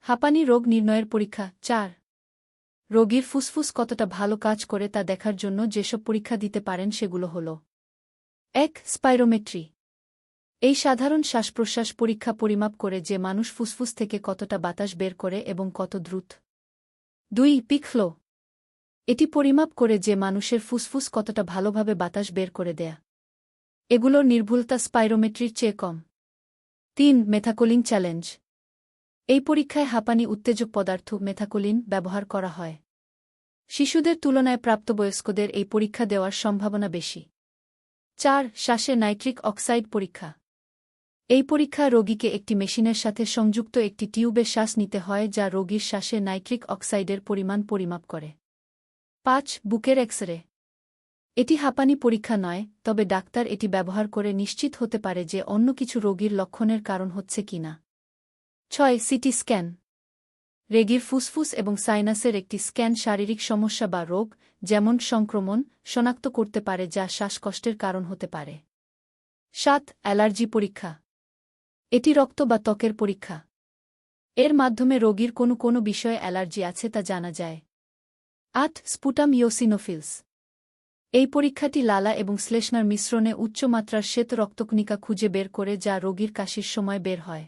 হাঁপানি রোগ নির্ণয়ের পরীক্ষা ৪ রোগীর ফুসফুস কতটা ভালো কাজ করে তা দেখার জন্য যেসব পরীক্ষা দিতে পারেন সেগুলো হল ১ স্পাইরোমেট্রি এই সাধারণ শ্বাসপ্রশ্বাস পরীক্ষা পরিমাপ করে যে মানুষ ফুসফুস থেকে কতটা বাতাস বের করে এবং কত দ্রুত ২ পিক ফ্লো এটি পরিমাপ করে যে মানুষের ফুসফুস কতটা ভালোভাবে বাতাস বের করে দেয়া এগুলোর নির্ভুলতা স্পাইরোমেট্রির চেয়ে কম ৩ মেথাকোলিন চ্যালেঞ্জ এই পরীক্ষায় হাঁপানি উত্তেজক পদার্থ মেথাকোলিন ব্যবহার করা হয় শিশুদের তুলনায় প্রাপ্তবয়স্কদের এই পরীক্ষা দেওয়ার সম্ভাবনা বেশি ৪ শ্বাসে নাইট্রিক অক্সাইড পরীক্ষা এই পরীক্ষা রোগীকে একটি মেশিনের সাথে সংযুক্ত একটি টিউবে শ্বাস নিতে হয় যা রোগীর শ্বাসে নাইট্রিক অক্সাইডের পরিমাণ পরিমাপ করে ৫ বুকের এক্স-রে এটি হাঁপানি পরীক্ষা নয়, তবে ডাক্তার এটি ব্যবহার করে নিশ্চিত হতে পারে যে অন্য কিছু রোগীর লক্ষণের কারণ হচ্ছে কিনা ৬ সিটি স্ক্যান রোগীর ফুসফুস এবং সাইনাসের একটি স্ক্যান শারীরিক সমস্যা বা রোগ যেমন সংক্রমণ শনাক্ত করতে পারে যা শ্বাসকষ্টের কারণ হতে পারে ৭ অ্যালার্জি পরীক্ষা এটি রক্ত বা ত্বকের পরীক্ষা এর মাধ্যমে রোগীর কোনো বিষয়ে অ্যালার্জি আছে তা জানা যায় ৮ স্পুটাম ইওসিনোফিলস এই পরীক্ষাটি লালা এবং শ্লেষ্মার মিশ্রণে উচ্চ মাত্রার শ্বেত রক্তকণিকা খুঁজে বের করে যা রোগীর কাশির সময় বের হয়